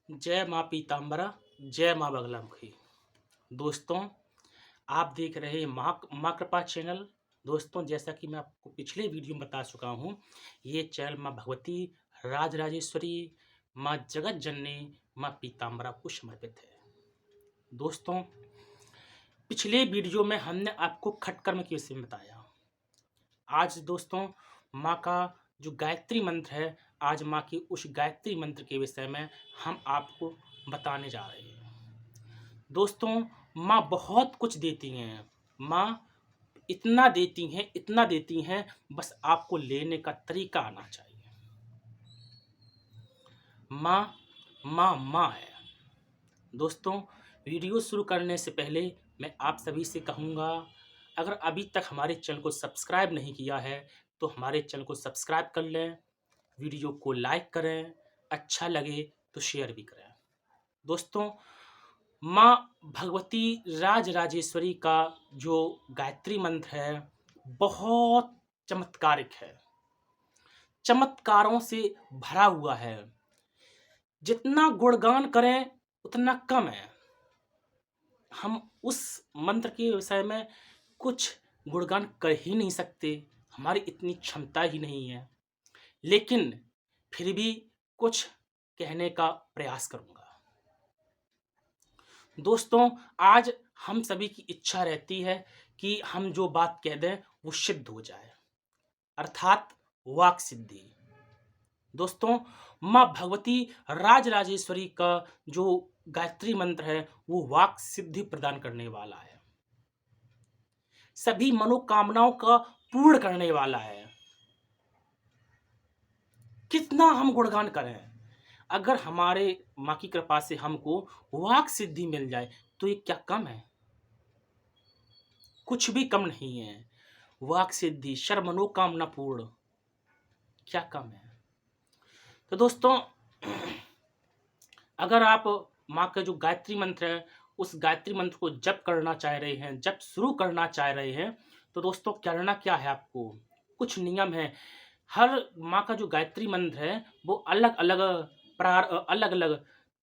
जय माँ पीताम्बरा, जय माँ बगलामुखी। दोस्तों, आप देख रहे हैं माँ कृपा चैनल। दोस्तों, जैसा कि मैं आपको पिछले वीडियो में बता चुका हूँ, ये चैनल माँ भगवती, राजराजेश्वरी, माँ जगत जननी, माँ पीताम्बरा को समर्पित है। दोस्तों, पिछले वीडियो में हमने आपको खटकर्म के विषय में बताया। आज दोस्तों, माँ का जो गायत्री मंत्र है, आज माँ की उस गायत्री मंत्र के विषय में हम आपको बताने जा रहे हैं। दोस्तों, माँ बहुत कुछ देती हैं। माँ इतना देती हैं, बस आपको लेने का तरीका आना चाहिए। माँ है। दोस्तों, वीडियो शुरू करने से पहले मैं आप सभी से कहूँगा, अगर अभी तक हमारे चैनल को सब्सक्राइब नहीं किया है तो हमारे चैनल को सब्सक्राइब कर लें, वीडियो को लाइक करें, अच्छा लगे तो शेयर भी करें। दोस्तों, माँ भगवती राजराजेश्वरी का जो गायत्री मंत्र है, बहुत चमत्कारिक है, चमत्कारों से भरा हुआ है। जितना गुणगान करें उतना कम है। हम उस मंत्र के विषय में कुछ गुणगान कर ही नहीं सकते, हमारी इतनी क्षमता ही नहीं है, लेकिन फिर भी कुछ कहने का प्रयास करूंगा। दोस्तों, आज हम सभी की इच्छा रहती है कि हम जो बात कह दें वो सिद्ध हो जाए, अर्थात वाक सिद्धि। दोस्तों, माँ भगवती राजराजेश्वरी का जो गायत्री मंत्र है वो वाक सिद्धि प्रदान करने वाला है, सभी मनोकामनाओं का पूर्ण करने वाला है। कितना हम गुणगान करें, अगर हमारे माँ की कृपा से हमको वाक सिद्धि मिल जाए तो ये क्या कम है? कुछ भी कम नहीं है। वाक सिद्धि सर्वमनोकामना पूर्ण, क्या कम है? तो दोस्तों, अगर आप माँ का जो गायत्री मंत्र है उस गायत्री मंत्र को जप करना चाह रहे हैं, जप शुरू करना चाह रहे हैं, तो दोस्तों करना क्या है, आपको कुछ नियम है। हर माँ का जो गायत्री मंत्र है वो अलग अलग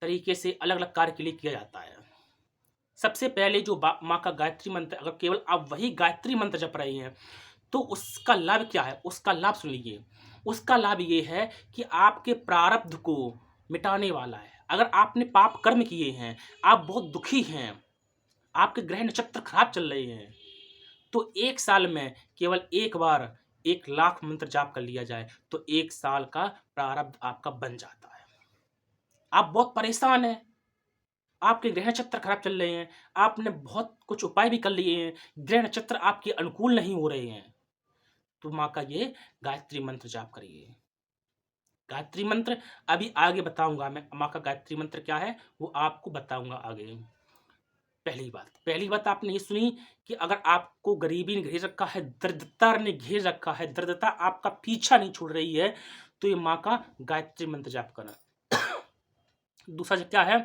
तरीके से अलग अलग कार्य के लिए किया जाता है। सबसे पहले जो माँ का गायत्री मंत्र, अगर केवल आप वही गायत्री मंत्र जप रहे हैं तो उसका लाभ क्या है, उसका लाभ सुन लीजिए। उसका लाभ ये है कि आपके प्रारब्ध को मिटाने वाला है। अगर आपने पाप कर्म किए हैं, आप बहुत दुखी हैं, आपके ग्रह नक्षत्र खराब चल रहे हैं, तो एक साल में केवल एक बार 1,00,000 मंत्र जाप कर लिया जाए तो एक साल का प्रारब्ध आपका बन जाता है। आप बहुत परेशान हैं, आपके ग्रह नक्षत्र खराब चल रहे हैं, आपने बहुत कुछ उपाय भी कर लिए हैं, ग्रह नक्षत्र आपके अनुकूल नहीं हो रहे हैं, तो माँ का ये गायत्री मंत्र जाप करिए। गायत्री मंत्र अभी आगे बताऊंगा, मैं माँ का गायत्री मंत्र क्या है वो आपको बताऊंगा आगे। पहली बात आपने ये सुनी कि अगर आपको गरीबी ने घेर रखा है, दरिद्रता ने घेर रखा है, दरिद्रता आपका पीछा नहीं छोड़ रही है, तो ये माँ का गायत्री मंत्र जाप करना। दूसरा क्या है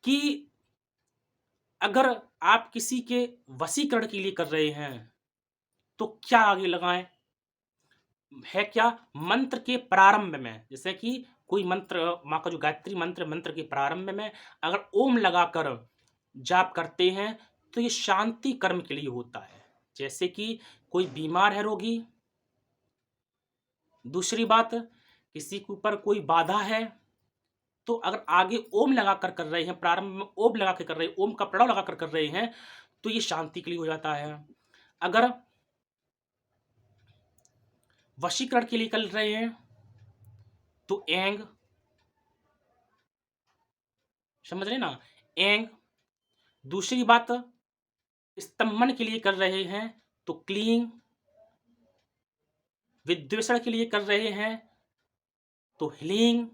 कि अगर आप किसी के वशीकरण के लिए कर रहे हैं तो क्या आगे लगाएं, है क्या, मंत्र के प्रारंभ में, जैसे कि कोई मंत्र, माँ का जो गायत्री मंत्र के प्रारंभ में अगर ओम लगाकर जाप करते हैं तो ये शांति कर्म के लिए होता है। जैसे कि कोई बीमार है रोगी, दूसरी बात किसी के ऊपर कोई बाधा है, तो अगर आगे ओम लगाकर कर रहे हैं, प्रारंभ में ओम लगा के कर रहे हैं, ओम का प्रणव लगाकर कर रहे हैं, तो ये शांति के लिए हो जाता है। अगर वशीकरण के लिए कर रहे हैं तो एंग, समझ रहे ना, एंग। दूसरी बात, स्तंभन के लिए कर रहे हैं तो क्लींग, विद्वेषण के लिए कर रहे हैं तो ह्लींग,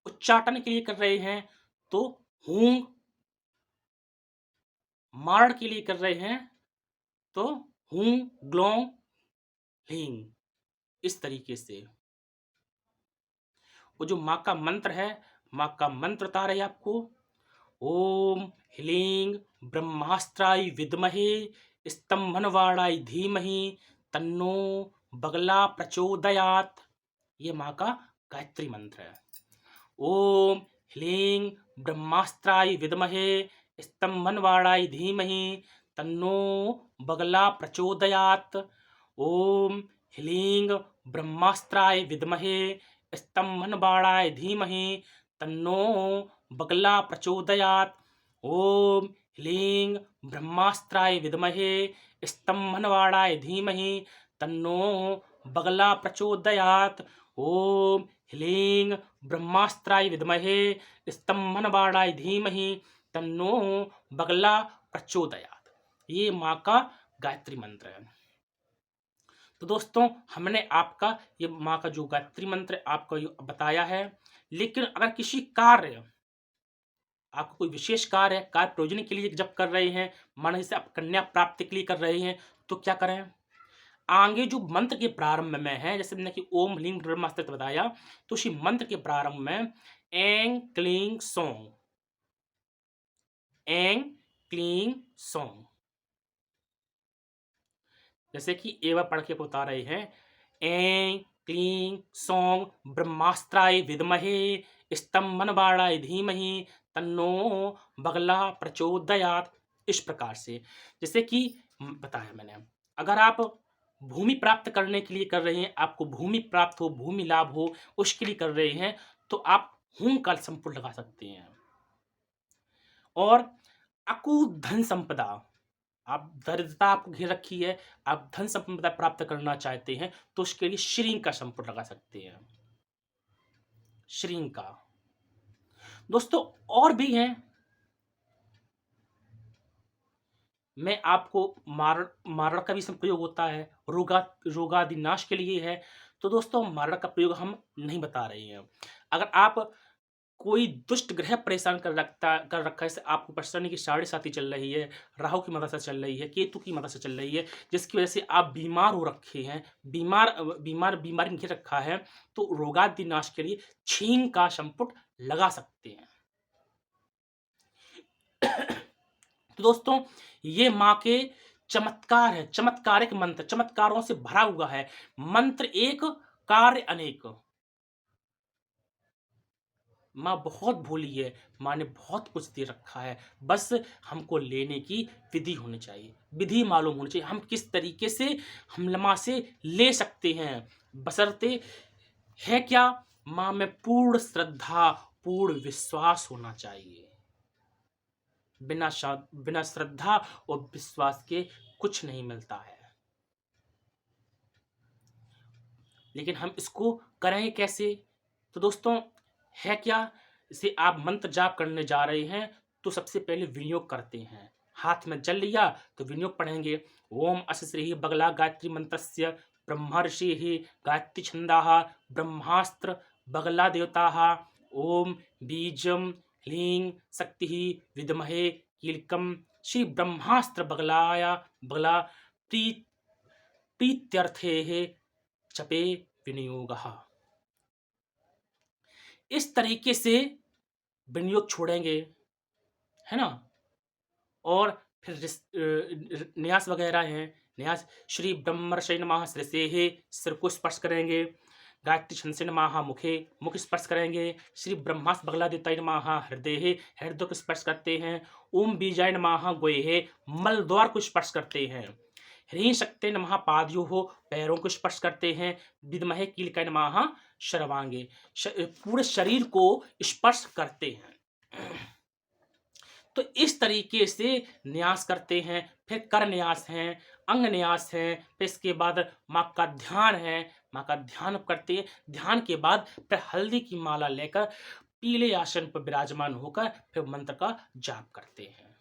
उच्चाटन के लिए कर रहे हैं तो हूंग, मारण के लिए कर रहे हैं तो हूंग, ग्लोंग, ह्लींग। इस तरीके से वो जो माँ का मंत्र है, माँ का मंत्र बता रहे आपको, ओम ह्लीं ब्रह्मास्त्राय विद्महे स्तंभनवाणाय धीमहि तन्नो बगला प्रचोदयात। ये माँ का गायत्री मंत्र है। ओम ह्लीं ब्रह्मास्त्राय विद्महे स्तंभनवाणाय धीमहि तन्नो बगला प्रचोदयात्। ओम ह्लीं ब्रह्मास्त्राय विद्महे स्तंभनवाणाय धीमहि तन्नो बगला प्रचोदयात्। ओम ह्लीं ब्रह्मास्त्राय विद्महे स्तंभनवाणाय धीमहि तन्नो बगला प्रचोदयात्। ओम ह्लीं ब्रह्मास्त्राय विद्महे स्तंभनवाणाय धीमहि तन्नो बगला प्रचोदयात्। ये माँ का गायत्री मंत्र है। तो दोस्तों हमने आपका ये माँ का जो गायत्री मंत्र आपको बताया है, लेकिन अगर किसी कार्य आपको कोई विशेष कार्य है, कार्य प्रयोजन के लिए जब कर रहे हैं, मान जैसे आप कन्या प्राप्ति के लिए कर रहे हैं, तो क्या करें? आगे जो मंत्र के प्रारंभ में है, जैसे मैंने कि ओम ह्लीं ब्रह्मास्त्र बताया, तो उसी मंत्र के प्रारंभ में ऐं क्लीं सौं, ऐं क्लीं सौं, जैसे कि एक बार पढ़ के बता रहे हैं, ऐं क्लीं सौं ब्रह्मास्त्राय विद्महे स्तंभनवाणाय धीमहि तन्नो बगला प्रचोदयात्। इस प्रकार से, जैसे कि बताया मैंने, अगर आप भूमि प्राप्त करने के लिए कर रहे हैं, आपको भूमि प्राप्त हो, भूमि लाभ हो, उसके लिए कर रहे हैं, तो आप हूं का संपूर्ण लगा सकते हैं। और अकूत धन संपदा, आप दरिद्रता आपको घेर रखी है, आप धन संपदा प्राप्त करना चाहते हैं, तो उसके लिए श्रीं का संपूर्ण लगा सकते हैं, श्रीं का। दोस्तों और भी हैं, मैं आपको मारण का भी इसमें प्रयोग होता है, रोगादि नाश के लिए है। तो दोस्तों मारण का प्रयोग हम नहीं बता रहे हैं। अगर आप कोई दुष्ट ग्रह परेशान कर रखा है, जैसे आपको शनि की साढ़े साती चल रही है, राहु की मदद से चल रही है, केतु की मदद से चल रही है, जिसकी वजह से आप बीमार हो रखे हैं, बीमारी में घिर रखा है, तो रोगादि नाश के लिए छींक का संपुट लगा सकते हैं। तो दोस्तों ये माँ के चमत्कार है, चमत्कारिक मंत्र, चमत्कारों से भरा हुआ है। मंत्र एक, कार्य अनेक। माँ बहुत भोली है, माँ ने बहुत कुछ दे रखा है, बस हमको लेने की विधि होनी चाहिए, विधि मालूम होनी चाहिए, हम किस तरीके से हम माँ से ले सकते हैं। बशर्ते है क्या, माँ में पूर्ण श्रद्धा, पूर्ण विश्वास होना चाहिए। बिना श्रद्धा और विश्वास के कुछ नहीं मिलता है। लेकिन हम इसको करें कैसे? तो दोस्तों है क्या, इसे आप मंत्र जाप करने जा रहे हैं, तो सबसे पहले विनियोग करते हैं। हाथ में जल लिया तो विनियोग पढ़ेंगे, ओम अश्री बगला गायत्री मंत्रस्य ब्रह्मर्षि गायत्री छंदा ब्रह्मास्त्र बगला देवता ओम बीजम ह्लीं शक्ति विद्महे कीलकम श्री ब्रह्मास्त्र बगला प्रीत्यर्थे जपे विनियोगः। इस तरीके से विनियोग छोड़ेंगे, है ना। और फिर न्यास वगैरह हैं, न्यास श्री ब्रह्मर्षि नमः शिरसेः, सिर को स्पर्श करेंगे, गायत्री छंद से नमः मुखे, मुख स्पर्श करेंगे, श्री ब्रह्मास्त्र बगला देवताय नमः हृदय, हृदय को स्पर्श करते हैं, ओम बीजाय नमः गोहे, मल द्वार को स्पर्श करते हैं, ह्रीं शक्ति नमः पादयोः, पैरों को स्पर्श करते हैं, विद्महे कीलकाय नमः सर्वांगे, पूरे शरीर को स्पर्श करते हैं। तो इस तरीके से न्यास करते हैं। फिर कर न्यास हैं, अंग न्यास हैं, फिर इसके बाद माँ का ध्यान है, माँ का ध्यान करते हैं। ध्यान के बाद फिर हल्दी की माला लेकर पीले आसन पर विराजमान होकर फिर मंत्र का जाप करते हैं।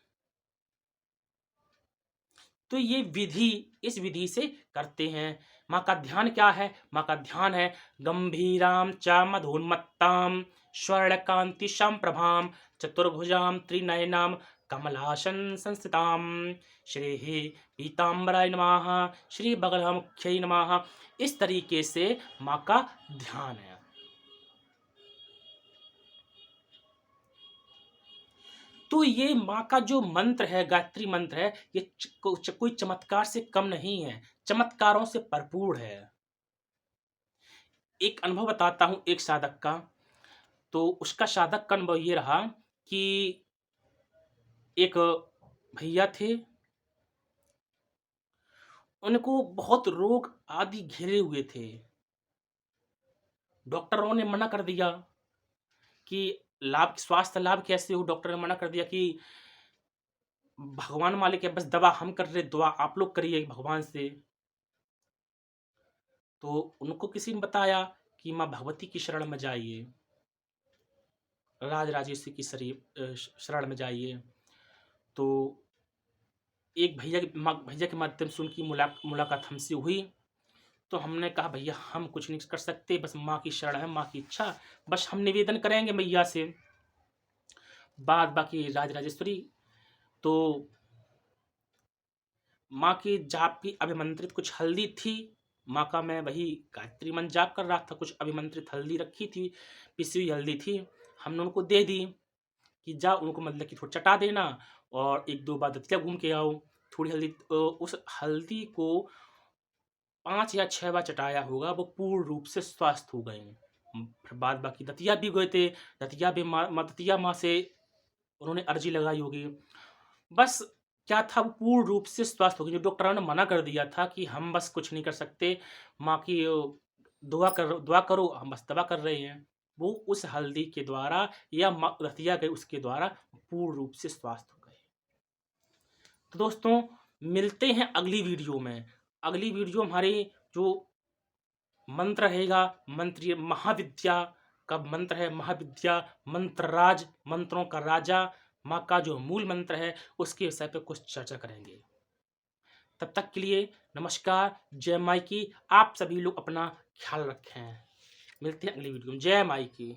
तो ये विधि, इस विधि से करते हैं। माँ का ध्यान क्या है? माँ का ध्यान है गंभीराम च मधोन्मत्ताम स्वर्णकांति प्रभाम चतुर्भुजाम त्रिनयनाम कमलासन संस्थिताम श्री पीताम्बराय नमः श्री बगलमुख्यै नमः। इस तरीके से माँ का ध्यान है। तो ये माँ का जो मंत्र है, गायत्री मंत्र है, ये कोई चमत्कार से कम नहीं है, चमत्कारों से भरपूर है। एक अनुभव बताता हूं एक साधक का। तो उसका साधक कर्म ये रहा कि एक भैया थे, उनको बहुत रोग आदि घेरे हुए थे। डॉक्टरों ने मना कर दिया कि स्वास्थ्य लाभ कैसे हो? डॉक्टर ने मना कर दिया कि भगवान मालिक है, बस दवा हम कर रहे, दुआ आप लोग करिए भगवान से। तो उनको किसी ने बताया कि माँ भगवती की शरण में जाइए, राजराजेश्वरी की शरण में जाइए। तो एक भैया के माध्यम से उनकी मुलाकात हमसे हुई। तो हमने कहा भैया हम कुछ नहीं कर सकते, बस माँ की शरण है, माँ की इच्छा, बस हम निवेदन करेंगे मैया से। बाद बाकी राजराजेश्वरी। तो माँ की जाप की अभिमंत्रित कुछ हल्दी थी, माँ का मैं वही गायत्री मंत्र जाप कर रहा था, कुछ अभिमंत्रित हल्दी रखी थी, पिसी हुई हल्दी थी, हमने उनको दे दी कि जा उनको मतलब कि थोड़ा चटा देना और 1-2 बार दतिया घूम के आओ। थोड़ी हल्दी उस हल्दी को 5 या 6 बार चटाया होगा, वो पूर्ण रूप से स्वस्थ हो गए। फिर बाद बाकी दतिया भी गए थे, दतिया माँ से उन्होंने अर्जी लगाई होगी। बस क्या था, वो पूर्ण रूप से स्वस्थ हो गई। जो डॉक्टरों ने मना कर दिया था कि हम बस कुछ नहीं कर सकते, माँ की दुआ करो, हम बस दवा कर रहे हैं। वो उस हल्दी के द्वारा या रतिया गई उसके द्वारा पूर्ण रूप से स्वस्थ हो गए। तो दोस्तों मिलते हैं अगली वीडियो में। अगली वीडियो हमारी जो मंत्र रहेगा, मंत्र महाविद्या का मंत्र है, महाविद्या मंत्रराज, मंत्रों का राजा, माँ का जो मूल मंत्र है उसके विषय पे कुछ चर्चा करेंगे। तब तक के लिए नमस्कार, जय माई की। आप सभी लोग अपना ख्याल रखें। मिलते हैं अगली वीडियो में। जय माई की।